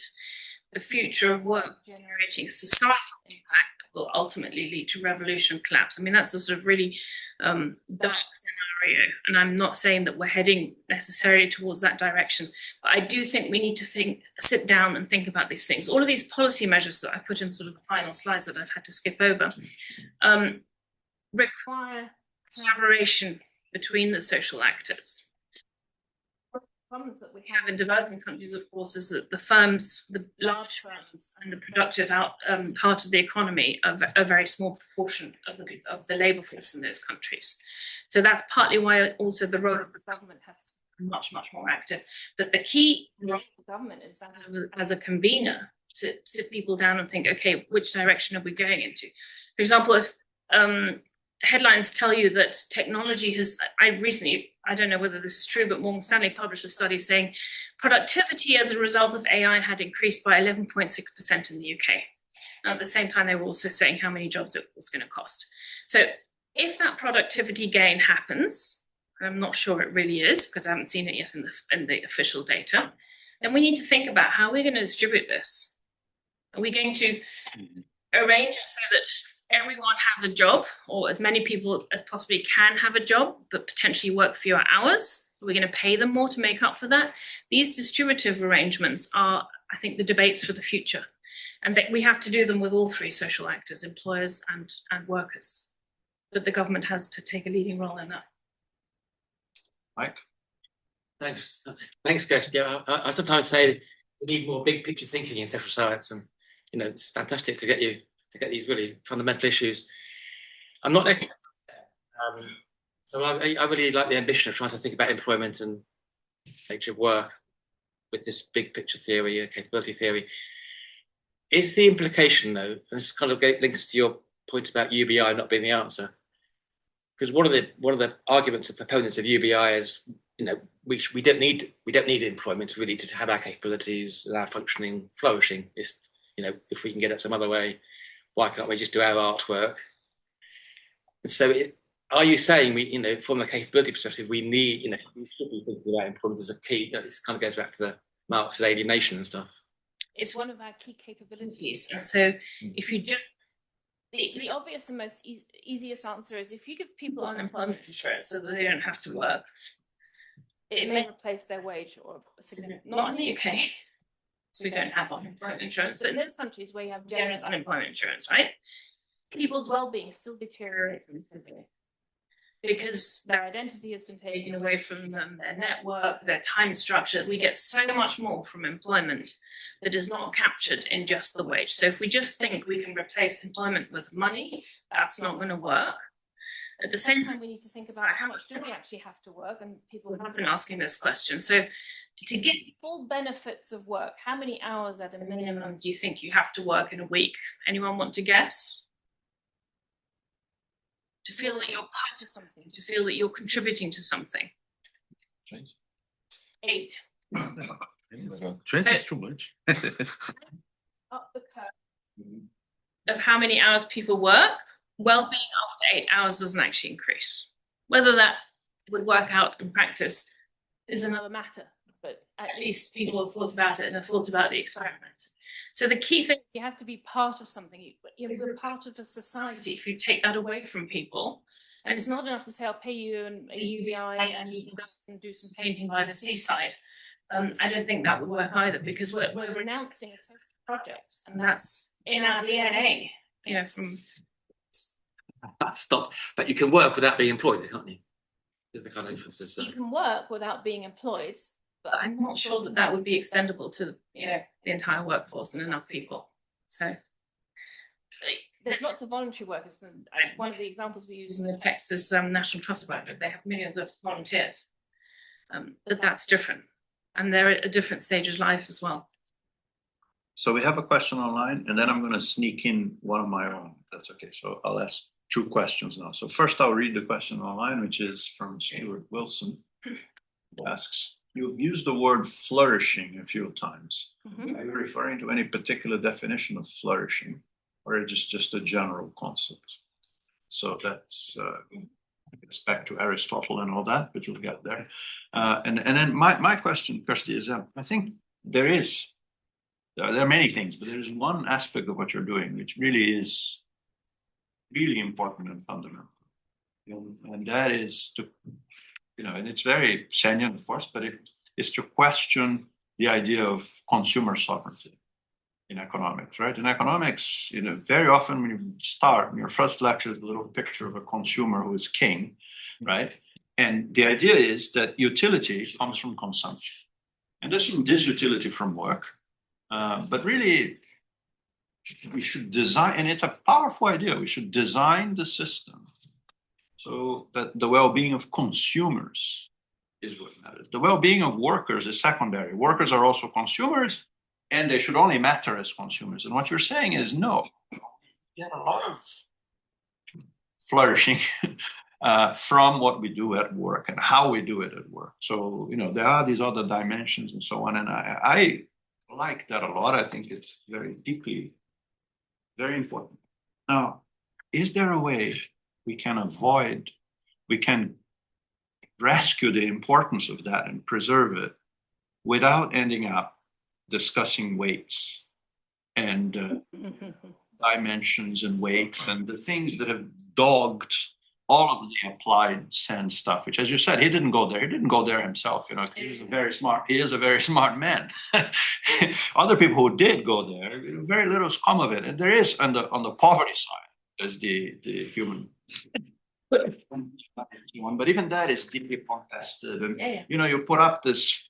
the future of work generating a societal impact that will ultimately lead to revolution and collapse? I mean, that's a sort of really dark scenario, and I'm not saying that we're heading necessarily towards that direction, but I do think we need to sit down and think about these things. All of these policy measures that I've put in sort of the final slides that I've had to skip over, require collaboration between the social actors. The problems that we have in developing countries, of course, is that the firms, the large firms, and the productive part of the economy are a very small proportion of the labour force in those countries. So that's partly why also the role of the government has to be much, much more active. But the key role of the government is that as a convener to sit people down and think, okay, which direction are we going into? For example, if headlines tell you that technology has, I don't know whether this is true, but Morgan Stanley published a study saying productivity as a result of AI had increased by 11.6% in the UK. At the same time, they were also saying how many jobs it was going to cost. So if that productivity gain happens, and I'm not sure it really is, because I haven't seen it yet in the official data, then we need to think about how we're going to distribute this. Are we going to arrange it so that everyone has a job, or as many people as possibly can have a job, but potentially work fewer hours? Are we going to pay them more to make up for that? These distributive arrangements are, I think, the debates for the future. And that we have to do them with all three social actors, employers and workers. But the government has to take a leading role in that. Mike? Thanks, Kirsten. Yeah, I sometimes say we need more big picture thinking in social science, and it's fantastic to get these really fundamental issues. I'm not an expert, so I really like the ambition of trying to think about employment and nature of work with this big picture theory, capability theory. Is the implication, though, and this kind of links to your point about UBI not being the answer, because one of the arguments of proponents of UBI is, we don't need employment really to have our capabilities and our functioning flourishing. It's, if we can get it some other way, why can't we just do our artwork? And so, are you saying from the capability perspective, we should be thinking about employment as a key? This kind of goes back to the Marx's alienation and stuff. It's one of our key capabilities, and so if you just the obvious and most easiest answer is if you give people unemployment insurance so that they don't have to work, it may replace their wage or not in the UK. So we don't have unemployment insurance, but in those countries where you have generous unemployment insurance, right? People's well-being still deteriorates because their identity has been taken away from them, their network, their time structure. We get so much more from employment that is not captured in just the wage. So if we just think we can replace employment with money, that's not going to work. At the same time, we need to think about how much do we actually have to work, and people have been asking this question. So to get full benefits of work, how many hours at a minimum do you think you have to work in a week? Anyone want to guess? To feel that you're part of something, to feel that you're contributing to something. 8. 20 is too much. Up the curve of how many hours people work, well-being after 8 hours doesn't actually increase. Whether that would work out in practice is another matter, but at least people have thought about it and have thought about the experiment. So the key thing is you have to be part of something. You're part of a society. If you take that away from people, and it's not enough to say, I'll pay you a UBI and you can go and do some painting by the seaside. I don't think that would work either, because we're renouncing a social project, and that's in our DNA, from... Stop. But you can work without being employed, can't you? The kind of emphasis. You can work without being employed, but I'm not sure that that would be extendable to the entire workforce and enough people. So there's lots of voluntary workers, and one of the examples we use in the text is National Trust workers. They have millions of volunteers, but that's different, and they're at a different stage of life as well. So we have a question online, and then I'm going to sneak in one of my own, if that's okay. So I'll ask 2 questions now. So first I'll read the question online, which is from Stuart Wilson, who asks, you've used the word flourishing a few times. Mm-hmm. Are you referring to any particular definition of flourishing, or is it just a general concept? So that's it's back to Aristotle and all that, but you'll get there. And then my question, Kirsten, is I think there are many things, but there is one aspect of what you're doing which really is really important and fundamental. And that is to, and it's very salient, of course, but it is to question the idea of consumer sovereignty in economics, right? In economics, very often when you start in your first lecture, is a little picture of a consumer who is king, right? And the idea is that utility comes from consumption. And there's some disutility from work, but really, we should design, and it's a powerful idea, we should design the system so that the well-being of consumers is what matters. The well-being of workers is secondary. Workers are also consumers, and they should only matter as consumers. And what you're saying is, no, you get a lot of flourishing from what we do at work and how we do it at work. So, there are these other dimensions and so on, and I like that a lot. I think it's very deeply very important. Now, is there a way we can rescue the importance of that and preserve it without ending up discussing weights and dimensions and weights and the things that have dogged all of the applied sense stuff, which, as you said, he didn't go there. He didn't go there himself. He is a very smart man. Other people who did go there, very little has come of it. And there is on the poverty side, there's the human one, but even that is deeply contested. And you put up this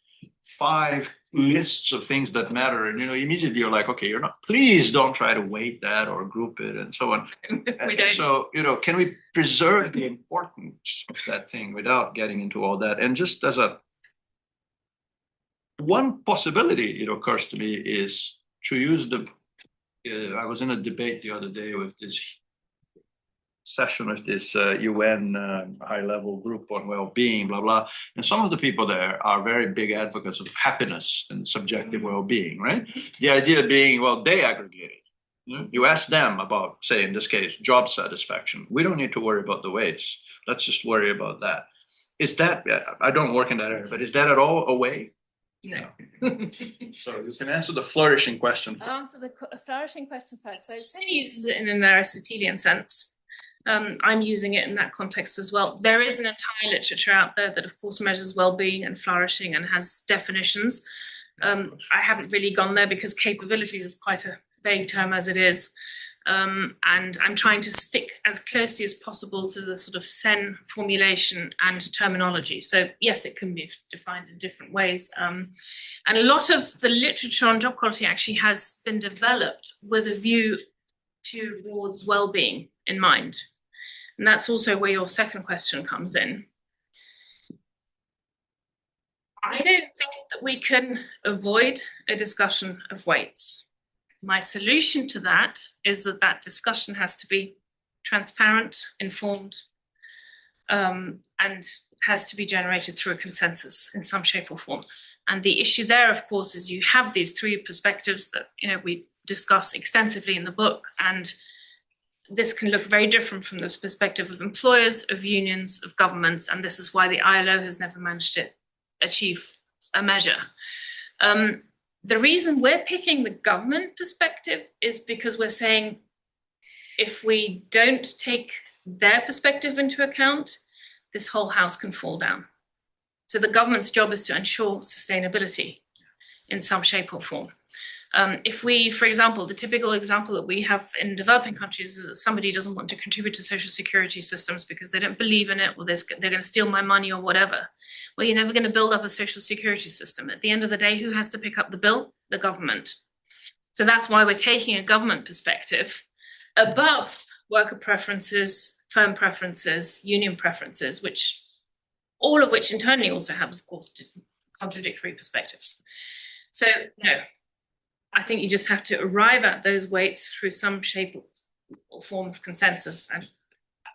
5 lists of things that matter, and immediately you're like, okay, please don't try to weight that or group it and so on. We don't. So can we preserve the importance of that thing without getting into all that? And just as one possibility, it occurs to me, is to use I was in a debate the other day with this session of this UN high-level group on well-being, blah, blah. And some of the people there are very big advocates of happiness and subjective well-being, right? The idea being, well, they aggregate it. You ask them about, say, in this case, job satisfaction. We don't need to worry about the weights. Let's just worry about that. Is that, I don't work in that area, but is that at all a way? No. So you can answer the flourishing question. I'll answer the flourishing question first. So City uses it in an Aristotelian sense. I'm using it in that context as well. There is an entire literature out there that, of course, measures well-being and flourishing and has definitions. I haven't really gone there because capabilities is quite a vague term as it is. And I'm trying to stick as closely as possible to the sort of SEN formulation and terminology. So yes, it can be defined in different ways. And a lot of the literature on job quality actually has been developed with a view towards well-being in mind. And that's also where your second question comes in. I don't think that we can avoid a discussion of weights. My solution to that is that that discussion has to be transparent, informed, and has to be generated through a consensus in some shape or form. And the issue there, of course, is you have these three perspectives that we discuss extensively in the book, and this can look very different from the perspective of employers, of unions, of governments, and this is why the ILO has never managed to achieve a measure. The reason we're picking the government perspective is because we're saying if we don't take their perspective into account, this whole house can fall down. So the government's job is to ensure sustainability in some shape or form. If we, for example, the typical example that we have in developing countries is that somebody doesn't want to contribute to social security systems because they don't believe in it, or they're going to steal my money or whatever. Well, you're never going to build up a social security system. At the end of the day, who has to pick up the bill? The government. So that's why we're taking a government perspective above worker preferences, firm preferences, union preferences, which all of which internally also have, of course, contradictory perspectives. So, no. I think you just have to arrive at those weights through some shape or form of consensus. And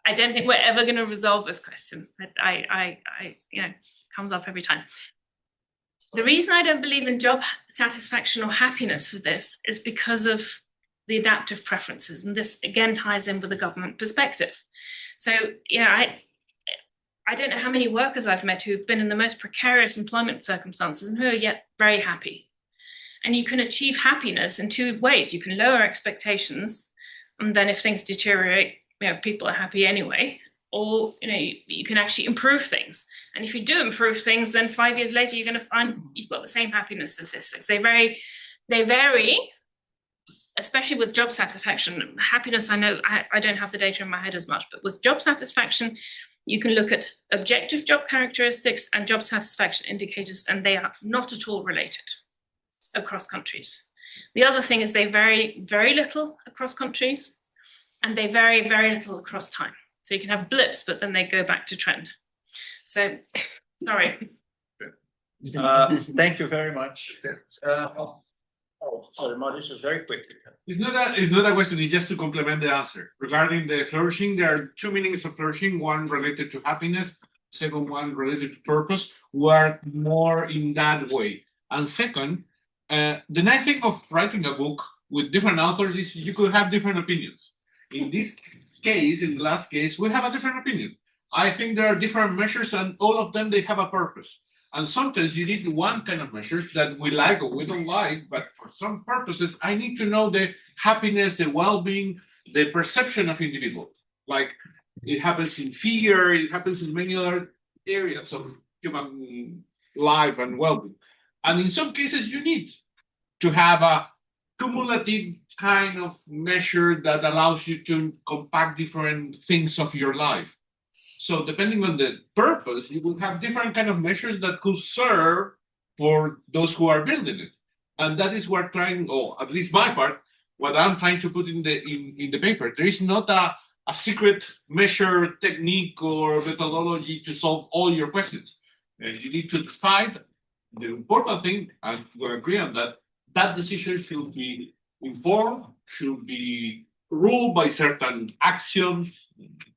I don't think we're ever going to resolve this question. I comes up every time. The reason I don't believe in job satisfaction or happiness for this is because of the adaptive preferences. And this again ties in with the government perspective. So, I don't know how many workers I've met who've been in the most precarious employment circumstances and who are yet very happy. And you can achieve happiness in two ways. You can lower expectations, and then if things deteriorate, people are happy anyway. Or you can actually improve things. And if you do improve things, then 5 years later, you're going to find you've got the same happiness statistics. They vary, especially with job satisfaction. Happiness, I know I don't have the data in my head as much, but with job satisfaction, you can look at objective job characteristics and job satisfaction indicators, and they are not at all related across countries. The other thing is they vary very little across countries, and they vary very little across time. So you can have blips, but then they go back to trend. So, sorry. Thank you very much. Sorry, Maurice was very quick. It's not a question, it's just to complement the answer. Regarding the flourishing, there are two meanings of flourishing, one related to happiness, second one related to purpose. We are more in that way. And second, the nice thing of writing a book with different authors is you could have different opinions. In this case, in the last case, we have a different opinion. I think there are different measures, and all of them, they have a purpose. And sometimes you need one kind of measures that we like or we don't like, but for some purposes, I need to know the happiness, the well-being, the perception of individuals. Like it happens in fear, it happens in many other areas of human life and well-being. And in some cases, you need to have a cumulative kind of measure that allows you to compact different things of your life. So depending on the purpose, you will have different kind of measures that could serve for those who are building it. And that is what trying, or at least my part, what I'm trying to put in the paper. There is not a secret measure technique or methodology to solve all your questions. You need to decide. The important thing, and we agree on that, that decision should be informed, should be ruled by certain axioms,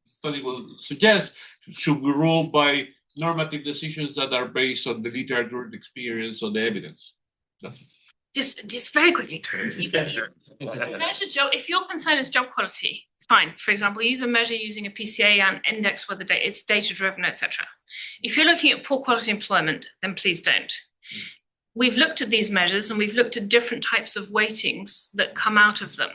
study will suggest, should be ruled by normative decisions that are based on the literature, the experience, or the evidence. Just very quickly, if your concern is job quality, fine. For example, use a measure using a PCA and index whether it's data-driven, etc. If you're looking at poor quality employment, then please don't. We've looked at these measures and we've looked at different types of weightings that come out of them.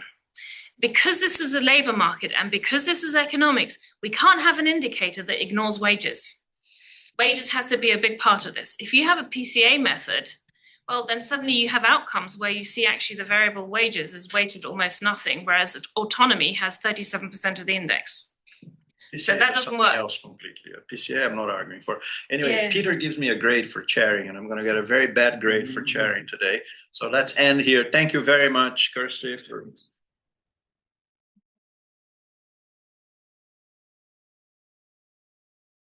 Because this is a labor market and because this is economics, we can't have an indicator that ignores wages. Wages has to be a big part of this. If you have a PCA method, well, then suddenly you have outcomes where you see actually the variable wages is weighted almost nothing, whereas autonomy has 37% of the index. So that doesn't work. Else completely. PCA, I'm not arguing for. Anyway, Yeah. Peter gives me a grade for chairing, and I'm going to get a very bad grade for chairing today. So let's end here. Thank you very much, Kirsten, for